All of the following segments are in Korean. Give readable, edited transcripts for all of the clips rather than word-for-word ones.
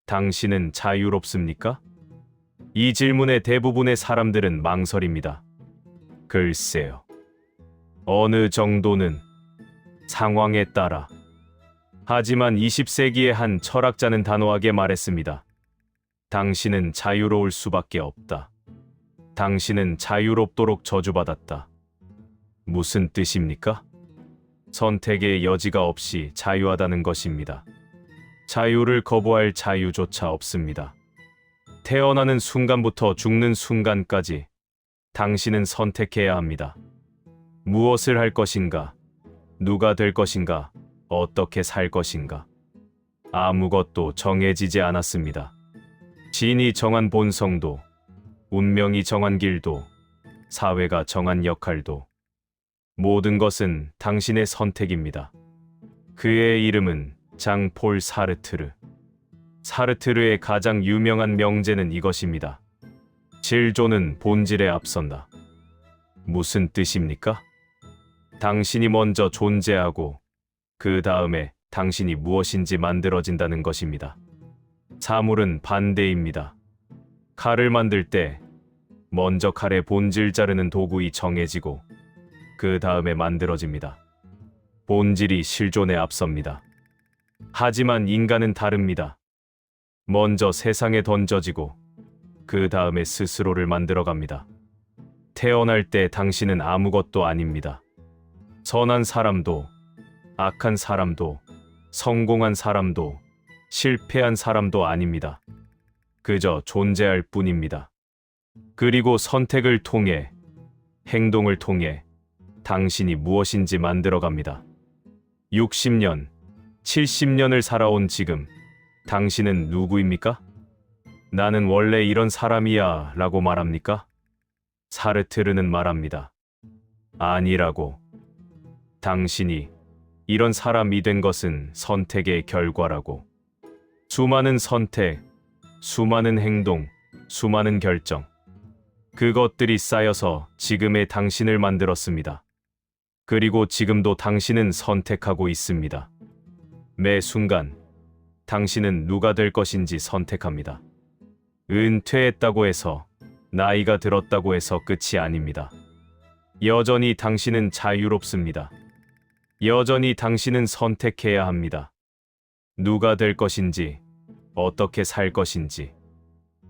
당신은 자유롭습니까? 이 질문에 대부분의 사람들은 망설입니다. 글쎄요. 어느 정도는 상황에 따라. 하지만 20세기의 한 철학자는 단호하게 말했습니다. 당신은 자유로울 수밖에 없다. 당신은 자유롭도록 저주받았다. 무슨 뜻입니까? 선택의 여지가 없이 자유하다는 것입니다. 자유를 거부할 자유조차 없습니다. 태어나는 순간부터 죽는 순간까지 당신은 선택해야 합니다. 무엇을 할 것인가? 누가 될 것인가? 어떻게 살 것인가? 아무것도 정해지지 않았습니다. 진이 정한 본성도, 운명이 정한 길도, 사회가 정한 역할도, 모든 것은 당신의 선택입니다. 그의 이름은 장 폴 사르트르. 사르트르의 가장 유명한 명제는 이것입니다. 질조는 본질에 앞선다. 무슨 뜻입니까? 당신이 먼저 존재하고 그 다음에 당신이 무엇인지 만들어진다는 것입니다. 사물은 반대입니다. 칼을 만들 때 먼저 칼의 본질 자르는 도구이 정해지고 그 다음에 만들어집니다. 본질이 실존에 앞섭니다. 하지만 인간은 다릅니다. 먼저 세상에 던져지고 그 다음에 스스로를 만들어갑니다. 태어날 때 당신은 아무것도 아닙니다. 선한 사람도, 악한 사람도, 성공한 사람도, 실패한 사람도 아닙니다. 그저 존재할 뿐입니다. 그리고 선택을 통해, 행동을 통해 당신이 무엇인지 만들어갑니다. 60년, 70년을 살아온 지금, 당신은 누구입니까? 나는 원래 이런 사람이야 라고 말합니까? 사르트르는 말합니다. 아니라고. 당신이 이런 사람이 된 것은 선택의 결과라고. 수많은 선택, 수많은 행동, 수많은 결정. 그것들이 쌓여서 지금의 당신을 만들었습니다. 그리고 지금도 당신은 선택하고 있습니다. 매 순간, 당신은 누가 될 것인지 선택합니다. 은퇴했다고 해서, 나이가 들었다고 해서 끝이 아닙니다. 여전히 당신은 자유롭습니다. 여전히 당신은 선택해야 합니다. 누가 될 것인지, 어떻게 살 것인지.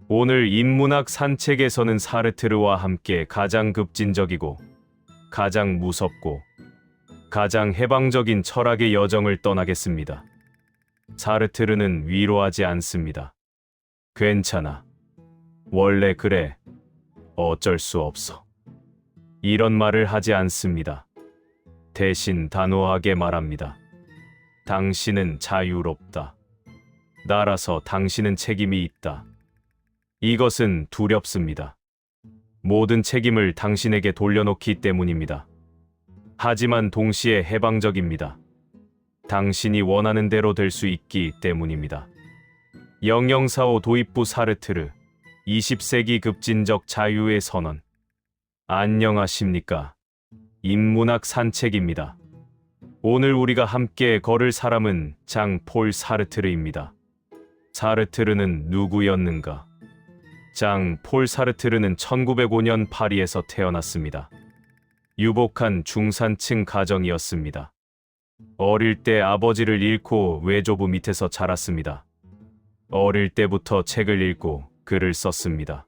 오늘 인문학 산책에서는 사르트르와 함께 가장 급진적이고, 가장 무섭고, 가장 해방적인 철학의 여정을 떠나겠습니다. 사르트르는 위로하지 않습니다. 괜찮아. 원래 그래. 어쩔 수 없어. 이런 말을 하지 않습니다. 대신 단호하게 말합니다. 당신은 자유롭다. 따라서 당신은 책임이 있다. 이것은 두렵습니다. 모든 책임을 당신에게 돌려놓기 때문입니다. 하지만 동시에 해방적입니다. 당신이 원하는 대로 될 수 있기 때문입니다. 0045 도입부 사르트르 20세기 급진적 자유의 선언. 안녕하십니까? 인문학 산책입니다. 오늘 우리가 함께 걸을 사람은 장 폴 사르트르입니다. 사르트르는 누구였는가? 장 폴 사르트르는 1905년 파리에서 태어났습니다. 유복한 중산층 가정이었습니다. 어릴 때 아버지를 잃고 외조부 밑에서 자랐습니다. 어릴 때부터 책을 읽고 글을 썼습니다.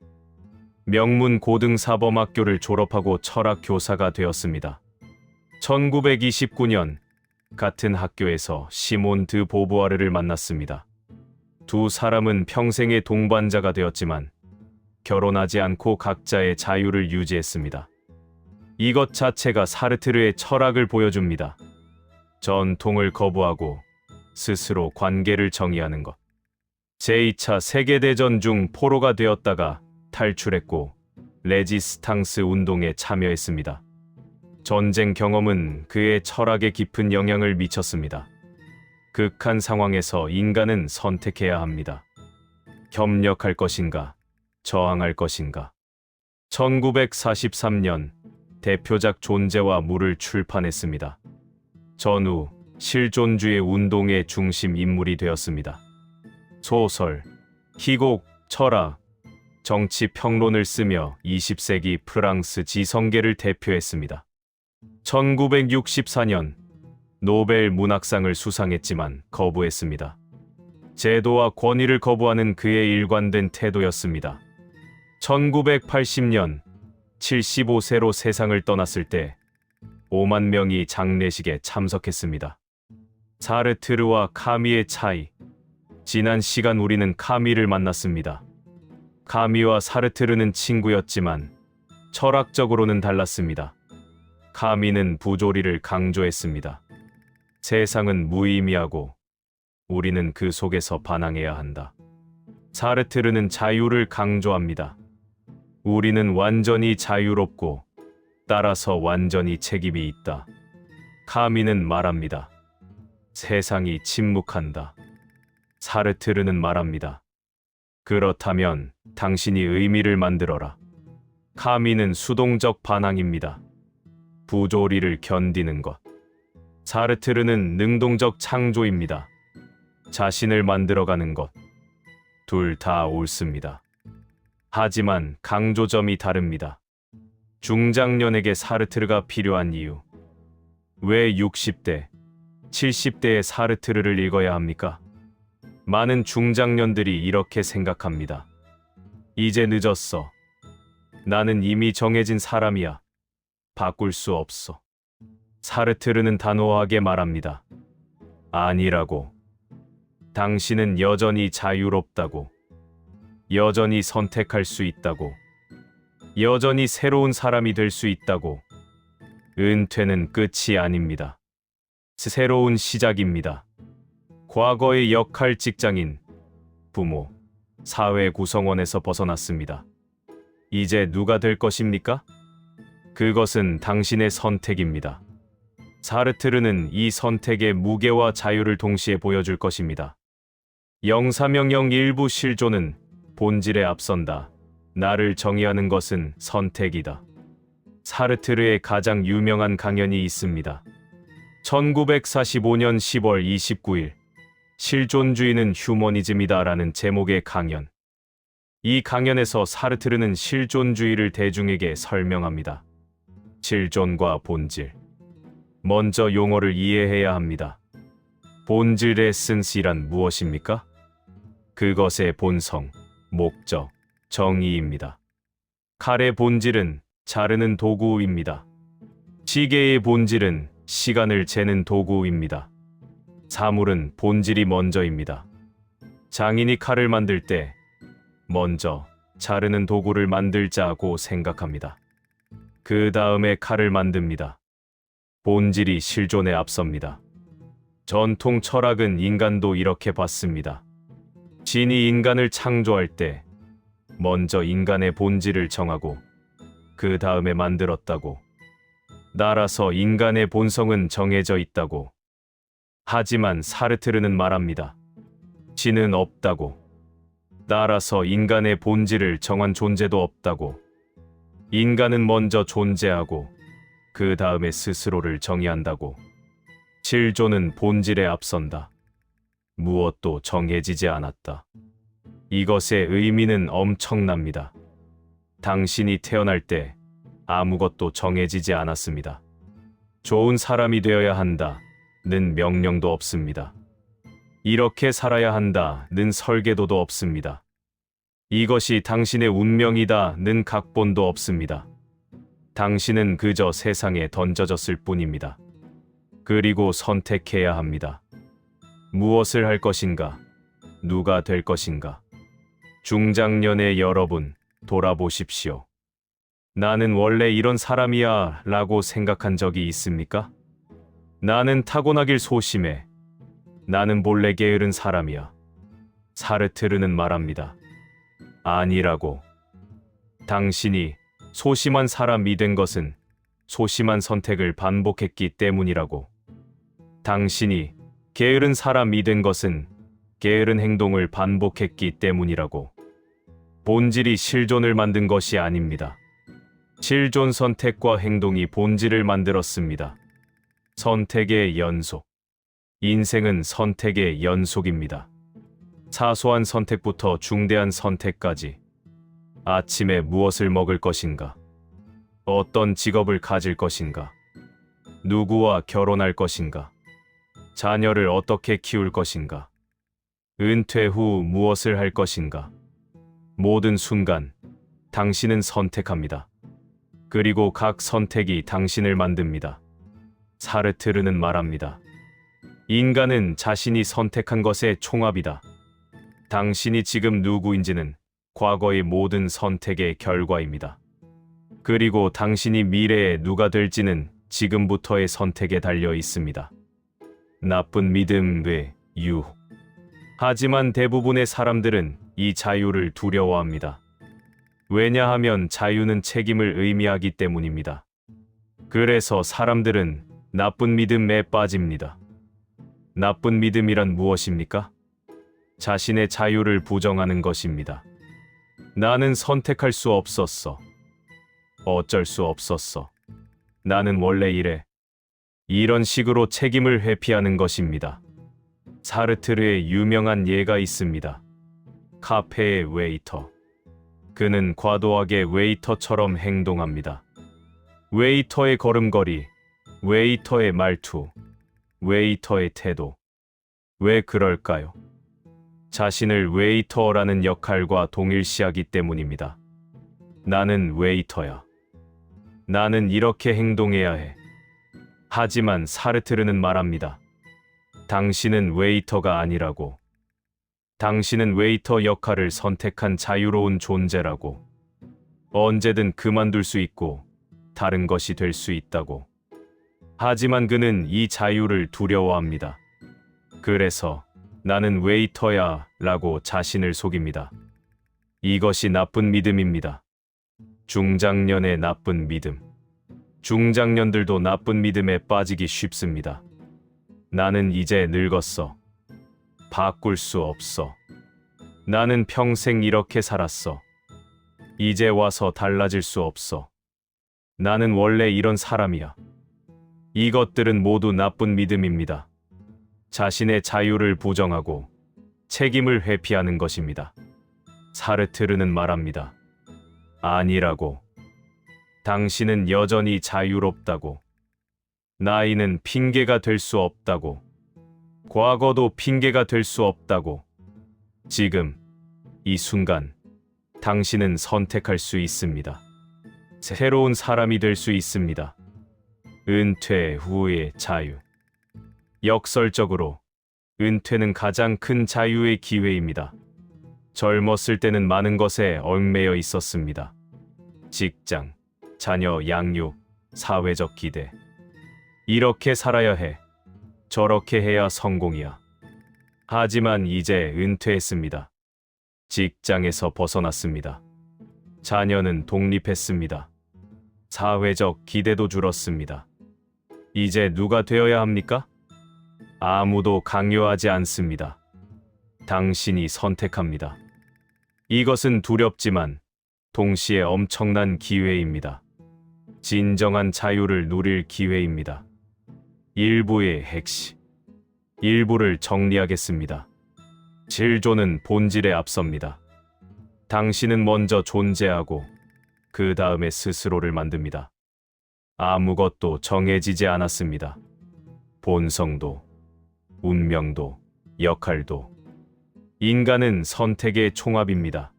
명문 고등사범학교를 졸업하고 철학 교사가 되었습니다. 1929년 같은 학교에서 시몬 드 보부아르를 만났습니다. 두 사람은 평생의 동반자가 되었지만 결혼하지 않고 각자의 자유를 유지했습니다. 이것 자체가 사르트르의 철학을 보여줍니다. 전통을 거부하고 스스로 관계를 정의하는 것. 제2차 세계대전 중 포로가 되었다가 탈출했고 레지스탕스 운동에 참여했습니다. 전쟁 경험은 그의 철학에 깊은 영향을 미쳤습니다. 극한 상황에서 인간은 선택해야 합니다. 협력할 것인가, 저항할 것인가. 1943년 대표작 존재와 물을 출판했습니다. 전후 실존주의 운동의 중심 인물이 되었습니다. 소설, 희곡, 철학, 정치 평론을 쓰며 20세기 프랑스 지성계를 대표했습니다. 1964년 노벨 문학상을 수상했지만 거부했습니다. 제도와 권위를 거부하는 그의 일관된 태도였습니다. 1980년 75세로 세상을 떠났을 때 5만 명이 장례식에 참석했습니다. 사르트르와 카미의 차이. 지난 시간 우리는 카미를 만났습니다. 카미와 사르트르는 친구였지만 철학적으로는 달랐습니다. 카미는 부조리를 강조했습니다. 세상은 무의미하고 우리는 그 속에서 반항해야 한다. 사르트르는 자유를 강조합니다. 우리는 완전히 자유롭고 따라서 완전히 책임이 있다. 카미는 말합니다. 세상이 침묵한다. 사르트르는 말합니다. 그렇다면 당신이 의미를 만들어라. 카미는 수동적 반항입니다. 부조리를 견디는 것. 사르트르는 능동적 창조입니다. 자신을 만들어가는 것. 둘 다 옳습니다. 하지만 강조점이 다릅니다. 중장년에게 사르트르가 필요한 이유. 왜 60대, 70대의 사르트르를 읽어야 합니까? 많은 중장년들이 이렇게 생각합니다. 이제 늦었어. 나는 이미 정해진 사람이야. 바꿀 수 없어. 사르트르는 단호하게 말합니다. 아니라고. 당신은 여전히 자유롭다고. 여전히 선택할 수 있다고. 여전히 새로운 사람이 될 수 있다고. 은퇴는 끝이 아닙니다. 새로운 시작입니다. 과거의 역할 직장인, 부모, 사회 구성원에서 벗어났습니다. 이제 누가 될 것입니까? 그것은 당신의 선택입니다. 사르트르는 이 선택의 무게와 자유를 동시에 보여줄 것입니다. 영사명령 일부 실존은 본질에 앞선다. 나를 정의하는 것은 선택이다. 사르트르의 가장 유명한 강연이 있습니다. 1945년 10월 29일 실존주의는 휴머니즘이다 라는 제목의 강연. 이 강연에서 사르트르는 실존주의를 대중에게 설명합니다. 실존과 본질. 먼저 용어를 이해해야 합니다. 본질의 에센스란 무엇입니까? 그것의 본성, 목적, 정의입니다. 칼의 본질은 자르는 도구입니다. 시계의 본질은 시간을 재는 도구입니다. 사물은 본질이 먼저입니다. 장인이 칼을 만들 때 먼저 자르는 도구를 만들자고 생각합니다. 그 다음에 칼을 만듭니다. 본질이 실존에 앞섭니다. 전통 철학은 인간도 이렇게 봤습니다. 신이 인간을 창조할 때 먼저 인간의 본질을 정하고 그 다음에 만들었다고. 따라서 인간의 본성은 정해져 있다고. 하지만 사르트르는 말합니다. 신은 없다고. 따라서 인간의 본질을 정한 존재도 없다고. 인간은 먼저 존재하고 그 다음에 스스로를 정의한다고. 실존은 본질에 앞선다. 무엇도 정해지지 않았다. 이것의 의미는 엄청납니다. 당신이 태어날 때 아무것도 정해지지 않았습니다. 좋은 사람이 되어야 한다는 명령도 없습니다. 이렇게 살아야 한다는 설계도도 없습니다. 이것이 당신의 운명이다는 각본도 없습니다. 당신은 그저 세상에 던져졌을 뿐입니다. 그리고 선택해야 합니다. 무엇을 할 것인가? 누가 될 것인가? 중장년의 여러분, 돌아보십시오. 나는 원래 이런 사람이야 라고 생각한 적이 있습니까? 나는 타고나길 소심해. 나는 본래 게으른 사람이야. 사르트르는 말합니다. 아니라고. 당신이 소심한 사람이 된 것은 소심한 선택을 반복했기 때문이라고. 당신이 게으른 사람이 된 것은 게으른 행동을 반복했기 때문이라고. 본질이 실존을 만든 것이 아닙니다. 실존 선택과 행동이 본질을 만들었습니다. 선택의 연속. 인생은 선택의 연속입니다. 사소한 선택부터 중대한 선택까지. 아침에 무엇을 먹을 것인가? 어떤 직업을 가질 것인가? 누구와 결혼할 것인가? 자녀를 어떻게 키울 것인가? 은퇴 후 무엇을 할 것인가? 모든 순간 당신은 선택합니다. 그리고 각 선택이 당신을 만듭니다. 사르트르는 말합니다. 인간은 자신이 선택한 것의 총합이다. 당신이 지금 누구인지는 과거의 모든 선택의 결과입니다. 그리고 당신이 미래에 누가 될지는 지금부터의 선택에 달려 있습니다. 나쁜 믿음 외 유. 하지만 대부분의 사람들은 이 자유를 두려워합니다. 왜냐하면 자유는 책임을 의미하기 때문입니다. 그래서 사람들은 나쁜 믿음에 빠집니다. 나쁜 믿음이란 무엇입니까? 자신의 자유를 부정하는 것입니다. 나는 선택할 수 없었어. 어쩔 수 없었어. 나는 원래 이래. 이런 식으로 책임을 회피하는 것입니다. 사르트르의 유명한 예가 있습니다. 카페의 웨이터. 그는 과도하게 웨이터처럼 행동합니다. 웨이터의 걸음걸이, 웨이터의 말투, 웨이터의 태도. 왜 그럴까요? 자신을 웨이터라는 역할과 동일시하기 때문입니다. 나는 웨이터야. 나는 이렇게 행동해야 해. 하지만 사르트르는 말합니다. 당신은 웨이터가 아니라고. 당신은 웨이터 역할을 선택한 자유로운 존재라고. 언제든 그만둘 수 있고 다른 것이 될 수 있다고. 하지만 그는 이 자유를 두려워합니다. 그래서 나는 웨이터야 라고 자신을 속입니다. 이것이 나쁜 믿음입니다. 중장년의 나쁜 믿음. 중장년들도 나쁜 믿음에 빠지기 쉽습니다. 나는 이제 늙었어. 바꿀 수 없어. 나는 평생 이렇게 살았어. 이제 와서 달라질 수 없어. 나는 원래 이런 사람이야. 이것들은 모두 나쁜 믿음입니다. 자신의 자유를 부정하고 책임을 회피하는 것입니다. 사르트르는 말합니다. 아니라고. 당신은 여전히 자유롭다고. 나이는 핑계가 될 수 없다고. 과거도 핑계가 될 수 없다고. 지금, 이 순간, 당신은 선택할 수 있습니다. 새로운 사람이 될 수 있습니다. 은퇴 후의 자유. 역설적으로, 은퇴는 가장 큰 자유의 기회입니다. 젊었을 때는 많은 것에 얽매여 있었습니다. 직장, 자녀 양육, 사회적 기대. 이렇게 살아야 해. 저렇게 해야 성공이야. 하지만 이제 은퇴했습니다. 직장에서 벗어났습니다. 자녀는 독립했습니다. 사회적 기대도 줄었습니다. 이제 누가 되어야 합니까? 아무도 강요하지 않습니다. 당신이 선택합니다. 이것은 두렵지만 동시에 엄청난 기회입니다. 진정한 자유를 누릴 기회입니다. 일부의 핵심. 일부를 정리하겠습니다. 질조는 본질에 앞섭니다. 당신은 먼저 존재하고 그 다음에 스스로를 만듭니다. 아무것도 정해지지 않았습니다. 본성도, 운명도, 역할도. 인간은 선택의 총합입니다.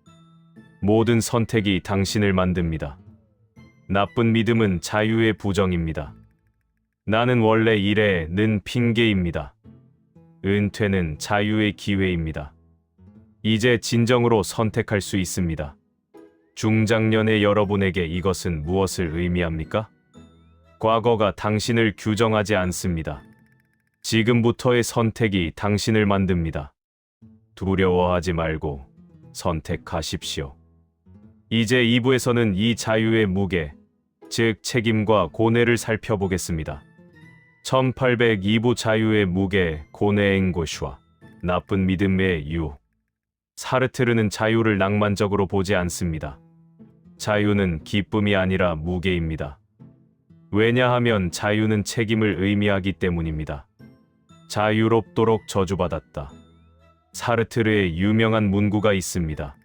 모든 선택이 당신을 만듭니다. 나쁜 믿음은 자유의 부정입니다. 나는 원래 이래는 핑계입니다. 은퇴는 자유의 기회입니다. 이제 진정으로 선택할 수 있습니다. 중장년의 여러분에게 이것은 무엇을 의미합니까? 과거가 당신을 규정하지 않습니다. 지금부터의 선택이 당신을 만듭니다. 두려워하지 말고 선택하십시오. 이제 2부에서는 이 자유의 무게, 즉 책임과 고뇌를 살펴보겠습니다. 1802부 자유의 무게, 고뇌의 고시와 나쁜 믿음의 유. 사르트르는 자유를 낭만적으로 보지 않습니다. 자유는 기쁨이 아니라 무게입니다. 왜냐하면 자유는 책임을 의미하기 때문입니다. 자유롭도록 저주받았다. 사르트르의 유명한 문구가 있습니다.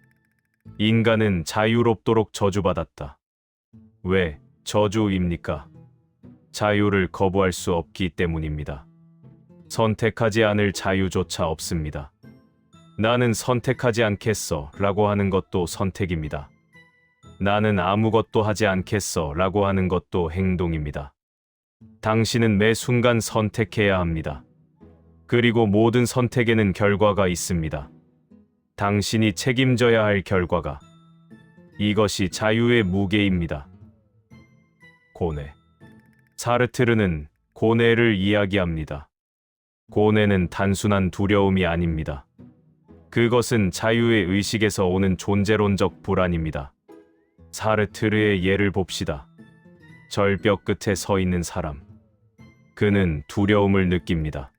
인간은 자유롭도록 저주받았다. 왜 저주입니까? 자유를 거부할 수 없기 때문입니다. 선택하지 않을 자유조차 없습니다. 나는 선택하지 않겠어 라고 하는 것도 선택입니다. 나는 아무것도 하지 않겠어 라고 하는 것도 행동입니다. 당신은 매 순간 선택해야 합니다. 그리고 모든 선택에는 결과가 있습니다. 당신이 책임져야 할 결과가. 이것이 자유의 무게입니다. 고뇌. 사르트르는 고뇌를 이야기합니다. 고뇌는 단순한 두려움이 아닙니다. 그것은 자유의 의식에서 오는 존재론적 불안입니다. 사르트르의 예를 봅시다. 절벽 끝에 서 있는 사람. 그는 두려움을 느낍니다.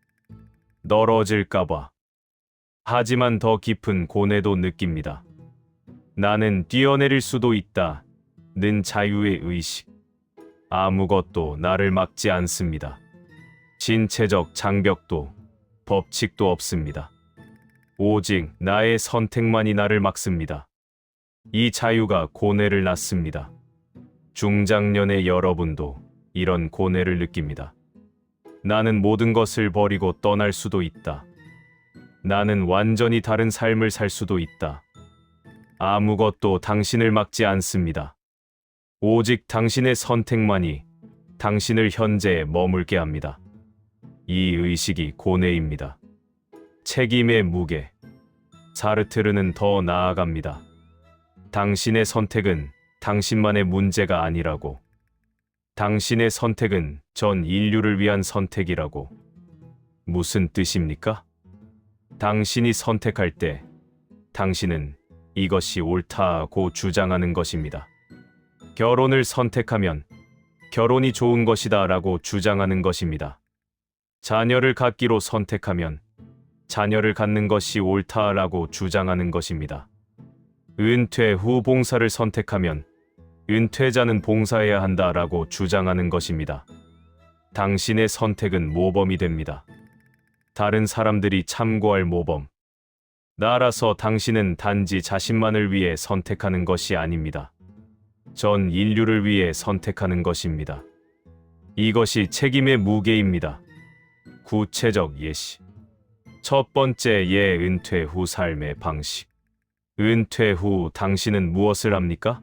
떨어질까봐. 하지만 더 깊은 고뇌도 느낍니다. 나는 뛰어내릴 수도 있다. 는 자유의 의식. 아무것도 나를 막지 않습니다. 신체적 장벽도, 법칙도 없습니다. 오직 나의 선택만이 나를 막습니다. 이 자유가 고뇌를 낳습니다. 중장년의 여러분도 이런 고뇌를 느낍니다. 나는 모든 것을 버리고 떠날 수도 있다. 나는 완전히 다른 삶을 살 수도 있다. 아무것도 당신을 막지 않습니다. 오직 당신의 선택만이 당신을 현재에 머물게 합니다. 이 의식이 고뇌입니다. 책임의 무게. 사르트르는 더 나아갑니다. 당신의 선택은 당신만의 문제가 아니라고. 당신의 선택은 전 인류를 위한 선택이라고. 무슨 뜻입니까? 당신이 선택할 때 당신은 이것이 옳다고 주장하는 것입니다. 결혼을 선택하면 결혼이 좋은 것이다 라고 주장하는 것입니다. 자녀를 갖기로 선택하면 자녀를 갖는 것이 옳다라고 주장하는 것입니다. 은퇴 후 봉사를 선택하면 은퇴자는 봉사해야 한다라고 주장하는 것입니다. 당신의 선택은 모범이 됩니다. 다른 사람들이 참고할 모범. 따라서 당신은 단지 자신만을 위해 선택하는 것이 아닙니다. 전 인류를 위해 선택하는 것입니다. 이것이 책임의 무게입니다. 구체적 예시. 첫 번째 예, 은퇴 후 삶의 방식. 은퇴 후 당신은 무엇을 합니까?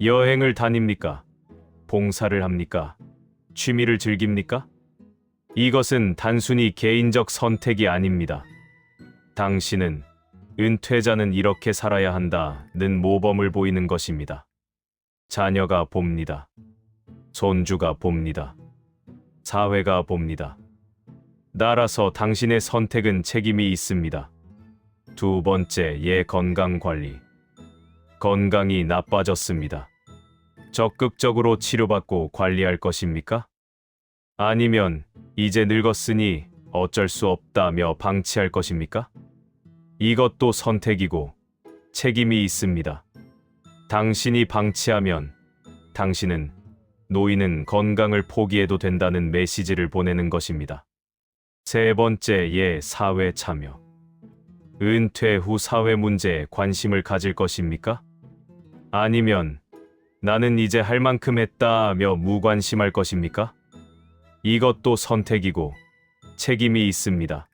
여행을 다닙니까? 봉사를 합니까? 취미를 즐깁니까? 이것은 단순히 개인적 선택이 아닙니다. 당신은 은퇴자는 이렇게 살아야 한다는 모범을 보이는 것입니다. 자녀가 봅니다. 손주가 봅니다. 사회가 봅니다. 따라서 당신의 선택은 책임이 있습니다. 두 번째, 예, 건강 관리. 건강이 나빠졌습니다. 적극적으로 치료받고 관리할 것입니까? 아니면 이제 늙었으니 어쩔 수 없다며 방치할 것입니까? 이것도 선택이고 책임이 있습니다. 당신이 방치하면 당신은 노인은 건강을 포기해도 된다는 메시지를 보내는 것입니다. 세 번째, 예, 사회 참여. 은퇴 후 사회 문제에 관심을 가질 것입니까? 아니면 나는 이제 할 만큼 했다며 무관심할 것입니까? 이것도 선택이고 책임이 있습니다.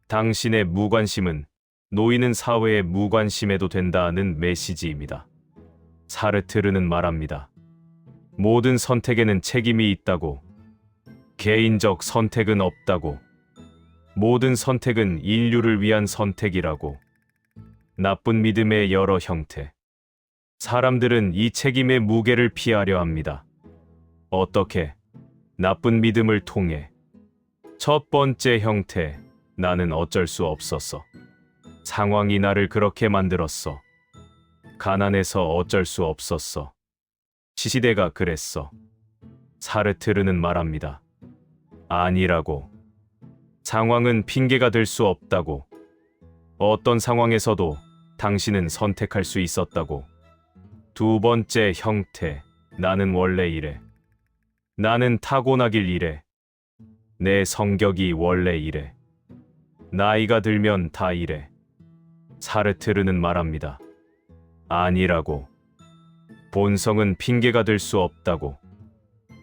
당신의 무관심은 노인은 사회에 무관심해도 된다는 메시지입니다. 사르트르는 말합니다. 모든 선택에는 책임이 있다고. 개인적 선택은 없다고. 모든 선택은 인류를 위한 선택이라고. 나쁜 믿음의 여러 형태. 사람들은 이 책임의 무게를 피하려 합니다. 어떻게? 나쁜 믿음을 통해. 첫 번째 형태, 나는 어쩔 수 없었어. 상황이 나를 그렇게 만들었어. 가난해서 어쩔 수 없었어. 시시대가 그랬어. 사르트르는 말합니다. 아니라고. 상황은 핑계가 될 수 없다고. 어떤 상황에서도 당신은 선택할 수 있었다고. 두 번째 형태, 나는 원래 이래. 나는 타고나길 이래. 내 성격이 원래 이래. 나이가 들면 다 이래. 사르트르는 말합니다. 아니라고. 본성은 핑계가 될 수 없다고.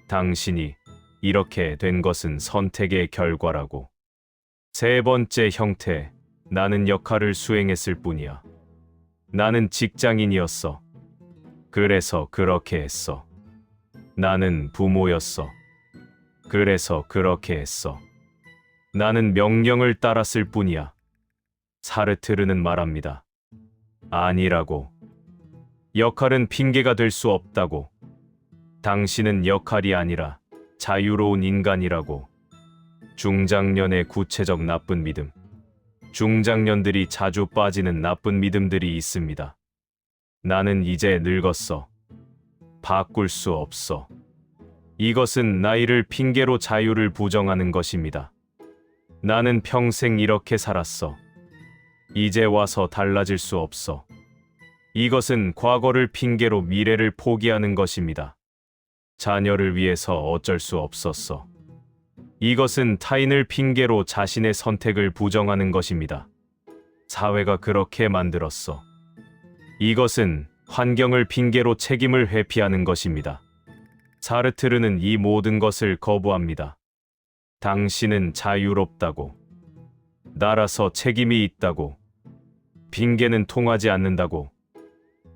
당신이 이렇게 된 것은 선택의 결과라고. 세 번째 형태, 나는 역할을 수행했을 뿐이야. 나는 직장인이었어. 그래서 그렇게 했어. 나는 부모였어. 그래서 그렇게 했어. 나는 명령을 따랐을 뿐이야. 사르트르는 말합니다. 아니라고. 역할은 핑계가 될 수 없다고. 당신은 역할이 아니라 자유로운 인간이라고. 중장년의 구체적 나쁜 믿음. 중장년들이 자주 빠지는 나쁜 믿음들이 있습니다. 나는 이제 늙었어. 바꿀 수 없어. 이것은 나이를 핑계로 자유를 부정하는 것입니다. 나는 평생 이렇게 살았어. 이제 와서 달라질 수 없어. 이것은 과거를 핑계로 미래를 포기하는 것입니다. 자녀를 위해서 어쩔 수 없었어. 이것은 타인을 핑계로 자신의 선택을 부정하는 것입니다. 사회가 그렇게 만들었어. 이것은 환경을 핑계로 책임을 회피하는 것입니다. 사르트르는 이 모든 것을 거부합니다. 당신은 자유롭다고. 나라서 책임이 있다고. 핑계는 통하지 않는다고.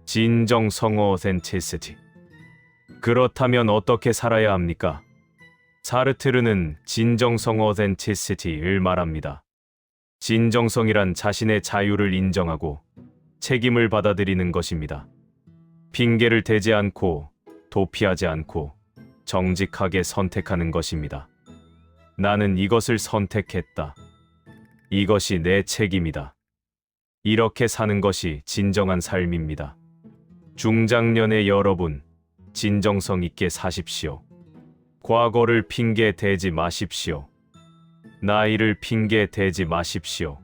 진정성 어센티시티. 그렇다면 어떻게 살아야 합니까? 사르트르는 진정성 어센티시티를 말합니다. 진정성이란 자신의 자유를 인정하고 책임을 받아들이는 것입니다. 핑계를 대지 않고 도피하지 않고 정직하게 선택하는 것입니다. 나는 이것을 선택했다. 이것이 내 책임이다. 이렇게 사는 것이 진정한 삶입니다. 중장년의 여러분, 진정성 있게 사십시오. 과거를 핑계 대지 마십시오. 나이를 핑계 대지 마십시오.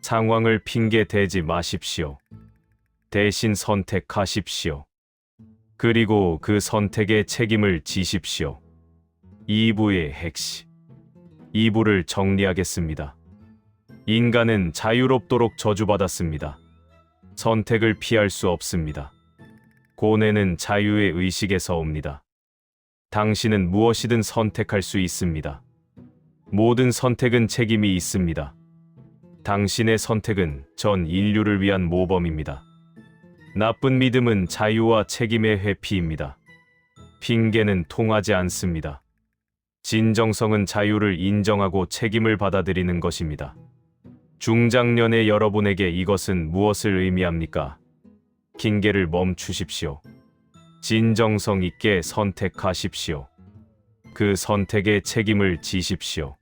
상황을 핑계 대지 마십시오. 대신 선택하십시오. 그리고 그 선택의 책임을 지십시오. 2부의 핵심. 2부를 정리하겠습니다. 인간은 자유롭도록 저주받았습니다. 선택을 피할 수 없습니다. 고뇌는 자유의 의식에서 옵니다. 당신은 무엇이든 선택할 수 있습니다. 모든 선택은 책임이 있습니다. 당신의 선택은 전 인류를 위한 모범입니다. 나쁜 믿음은 자유와 책임의 회피입니다. 핑계는 통하지 않습니다. 진정성은 자유를 인정하고 책임을 받아들이는 것입니다. 중장년의 여러분에게 이것은 무엇을 의미합니까? 핑계를 멈추십시오. 진정성 있게 선택하십시오. 그 선택의 책임을 지십시오.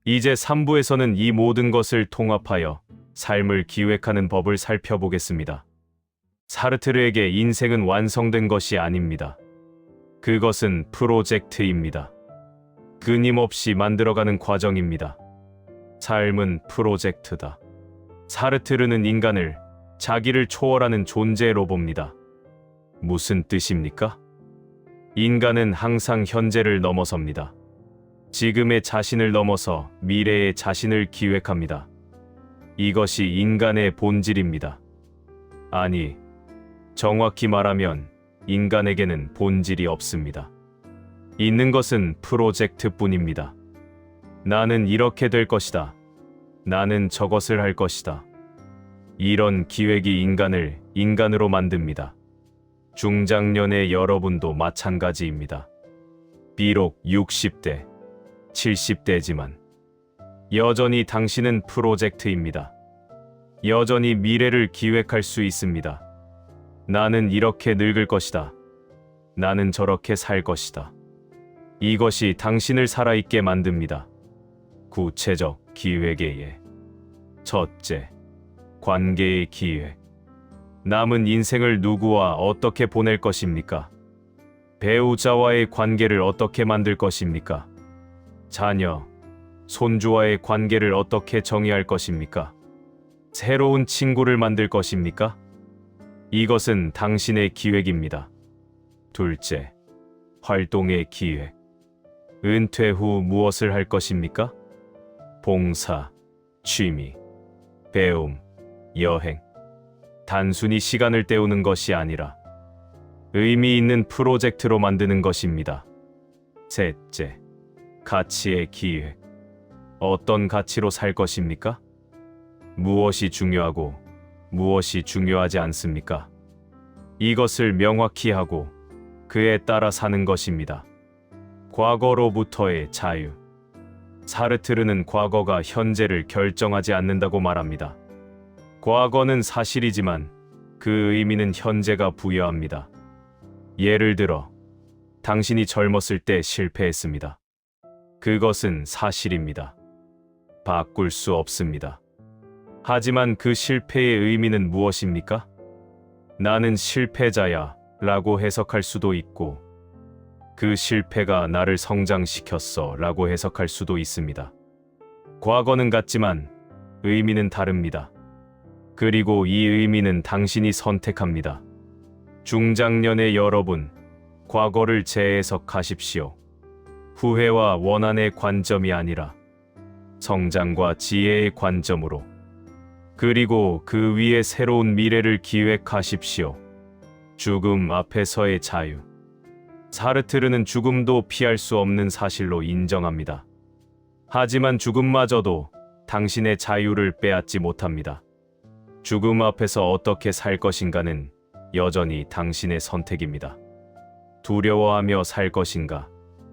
이제 3부에서는 이 모든 것을 통합하여 삶을 기획하는 법을 살펴보겠습니다. 사르트르에게 인생은 완성된 것이 아닙니다. 그것은 프로젝트입니다. 끊임없이 만들어가는 과정입니다. 삶은 프로젝트다. 사르트르는 인간을 자기를 초월하는 존재로 봅니다. 무슨 뜻입니까? 인간은 항상 현재를 넘어섭니다. 지금의 자신을 넘어서 미래의 자신을 기획합니다. 이것이 인간의 본질입니다. 아니, 정확히 말하면 인간에게는 본질이 없습니다. 있는 것은 프로젝트뿐입니다. 나는 이렇게 될 것이다. 나는 저것을 할 것이다. 이런 기획이 인간을 인간으로 만듭니다. 중장년의 여러분도 마찬가지입니다. 비록 60대, 70대지만 여전히 당신은 프로젝트입니다. 여전히 미래를 기획할 수 있습니다. 나는 이렇게 늙을 것이다. 나는 저렇게 살 것이다. 이것이 당신을 살아있게 만듭니다. 구체적 기획의 예. 첫째, 관계의 기획. 남은 인생을 누구와 어떻게 보낼 것입니까? 배우자와의 관계를 어떻게 만들 것입니까? 자녀, 손주와의 관계를 어떻게 정의할 것입니까? 새로운 친구를 만들 것입니까? 이것은 당신의 기획입니다. 둘째, 활동의 기획. 은퇴 후 무엇을 할 것입니까? 봉사, 취미, 배움, 여행. 단순히 시간을 때우는 것이 아니라 의미 있는 프로젝트로 만드는 것입니다. 셋째, 가치의 기획. 어떤 가치로 살 것입니까? 무엇이 중요하고 무엇이 중요하지 않습니까? 이것을 명확히 하고 그에 따라 사는 것입니다. 과거로부터의 자유. 사르트르는 과거가 현재를 결정하지 않는다고 말합니다. 과거는 사실이지만 그 의미는 현재가 부여합니다. 예를 들어, 당신이 젊었을 때 실패했습니다. 그것은 사실입니다. 바꿀 수 없습니다. 하지만 그 실패의 의미는 무엇입니까? 나는 실패자야 라고 해석할 수도 있고, 그 실패가 나를 성장시켰어 라고 해석할 수도 있습니다. 과거는 같지만 의미는 다릅니다. 그리고 이 의미는 당신이 선택합니다. 중장년의 여러분, 과거를 재해석하십시오. 후회와 원한의 관점이 아니라 성장과 지혜의 관점으로. 그리고 그 위에 새로운 미래를 기획하십시오. 죽음 앞에서의 자유. 사르트르는 죽음도 피할 수 없는 사실로 인정합니다. 하지만 죽음마저도 당신의 자유를 빼앗지 못합니다. 죽음 앞에서 어떻게 살 것인가는 여전히 당신의 선택입니다. 두려워하며 살 것인가?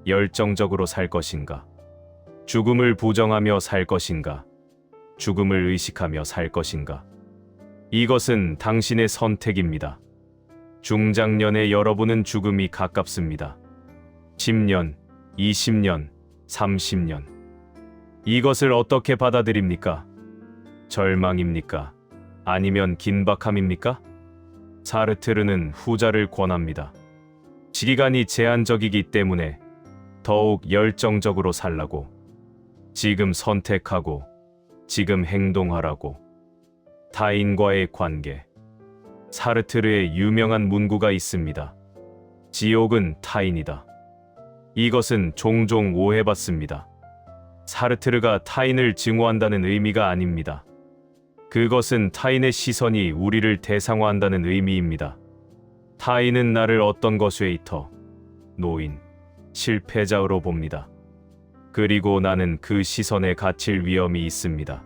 열정적으로 살 것인가? 죽음을 부정하며 살 것인가? 죽음을 의식하며 살 것인가? 이것은 당신의 선택입니다. 중장년의 여러분은 죽음이 가깝습니다. 10년, 20년, 30년. 이것을 어떻게 받아들입니까? 절망입니까? 아니면 긴박함입니까? 사르트르는 후자를 권합니다. 시간이 제한적이기 때문에 더욱 열정적으로 살라고. 지금 선택하고, 지금 행동하라고. 타인과의 관계. 사르트르의 유명한 문구가 있습니다. 지옥은 타인이다. 이것은 종종 오해받습니다. 사르트르가 타인을 증오한다는 의미가 아닙니다. 그것은 타인의 시선이 우리를 대상화한다는 의미입니다. 타인은 나를 어떤 것웨이터, 노인, 실패자로 봅니다. 그리고 나는 그 시선에 갇힐 위험이 있습니다.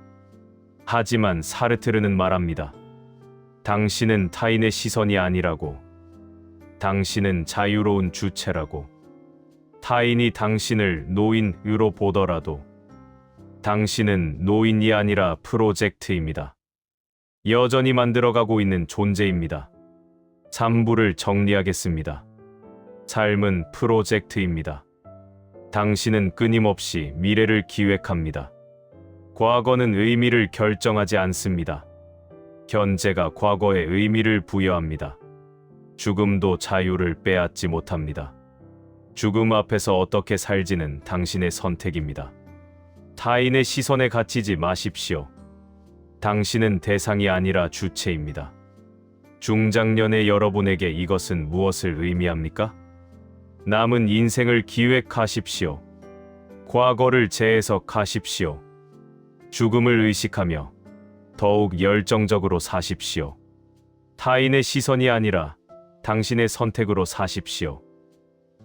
하지만 사르트르는 말합니다. 당신은 타인의 시선이 아니라고. 당신은 자유로운 주체라고. 타인이 당신을 노인으로 보더라도 당신은 노인이 아니라 프로젝트입니다. 여전히 만들어가고 있는 존재입니다. 3부를 정리하겠습니다. 삶은 프로젝트입니다. 당신은 끊임없이 미래를 기획합니다. 과거는 의미를 결정하지 않습니다. 현재가 과거에 의미를 부여합니다. 죽음도 자유를 빼앗지 못합니다. 죽음 앞에서 어떻게 살지는 당신의 선택입니다. 타인의 시선에 갇히지 마십시오. 당신은 대상이 아니라 주체입니다. 중장년의 여러분에게 이것은 무엇을 의미합니까? 남은 인생을 기획하십시오. 과거를 재해석하십시오. 죽음을 의식하며 더욱 열정적으로 사십시오. 타인의 시선이 아니라 당신의 선택으로 사십시오.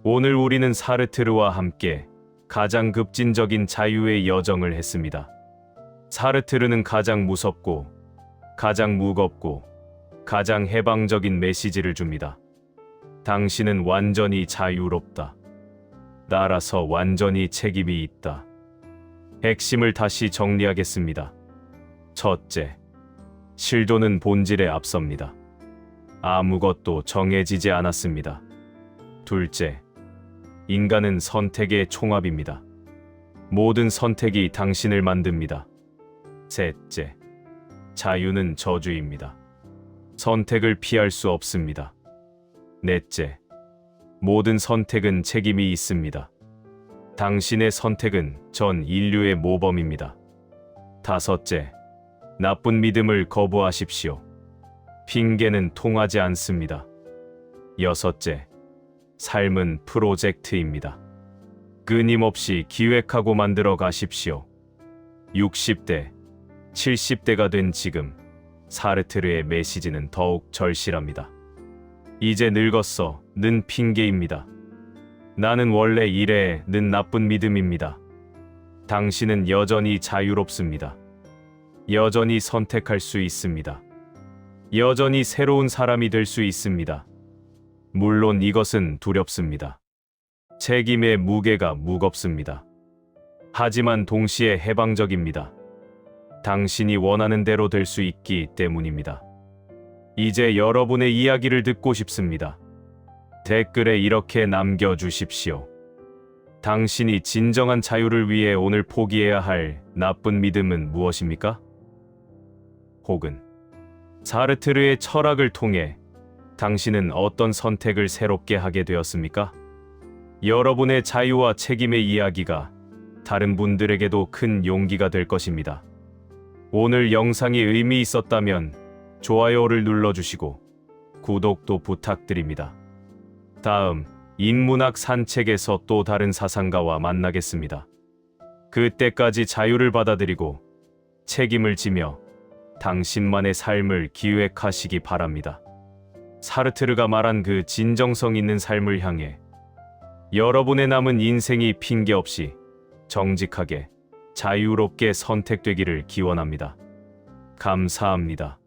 오늘 우리는 사르트르와 함께 가장 급진적인 자유의 여정을 했습니다. 사르트르는 가장 무섭고, 가장 무겁고, 가장 해방적인 메시지를 줍니다. 당신은 완전히 자유롭다. 따라서 완전히 책임이 있다. 핵심을 다시 정리하겠습니다. 첫째, 실존은 본질에 앞섭니다. 아무것도 정해지지 않았습니다. 둘째, 인간은 선택의 총합입니다. 모든 선택이 당신을 만듭니다. 셋째, 자유는 저주입니다. 선택을 피할 수 없습니다. 넷째, 모든 선택은 책임이 있습니다. 당신의 선택은 전 인류의 모범입니다. 다섯째, 나쁜 믿음을 거부하십시오. 핑계는 통하지 않습니다. 여섯째, 삶은 프로젝트입니다. 끊임없이 기획하고 만들어 가십시오. 60대, 70대가 된 지금 사르트르의 메시지는 더욱 절실합니다. 이제 늙었어는 핑계입니다. 나는 원래 이래는 나쁜 믿음입니다. 당신은 여전히 자유롭습니다. 여전히 선택할 수 있습니다. 여전히 새로운 사람이 될 수 있습니다. 물론 이것은 두렵습니다. 책임의 무게가 무겁습니다. 하지만 동시에 해방적입니다. 당신이 원하는 대로 될 수 있기 때문입니다. 이제 여러분의 이야기를 듣고 싶습니다. 댓글에 이렇게 남겨주십시오. 당신이 진정한 자유를 위해 오늘 포기해야 할 나쁜 믿음은 무엇입니까? 혹은 사르트르의 철학을 통해 당신은 어떤 선택을 새롭게 하게 되었습니까? 여러분의 자유와 책임의 이야기가 다른 분들에게도 큰 용기가 될 것입니다. 오늘 영상이 의미 있었다면 좋아요를 눌러주시고 구독도 부탁드립니다. 다음 인문학 산책에서 또 다른 사상가와 만나겠습니다. 그때까지 자유를 받아들이고 책임을 지며 당신만의 삶을 기획하시기 바랍니다. 사르트르가 말한 그 진정성 있는 삶을 향해 여러분의 남은 인생이 핑계 없이 정직하게 자유롭게 선택되기를 기원합니다. 감사합니다.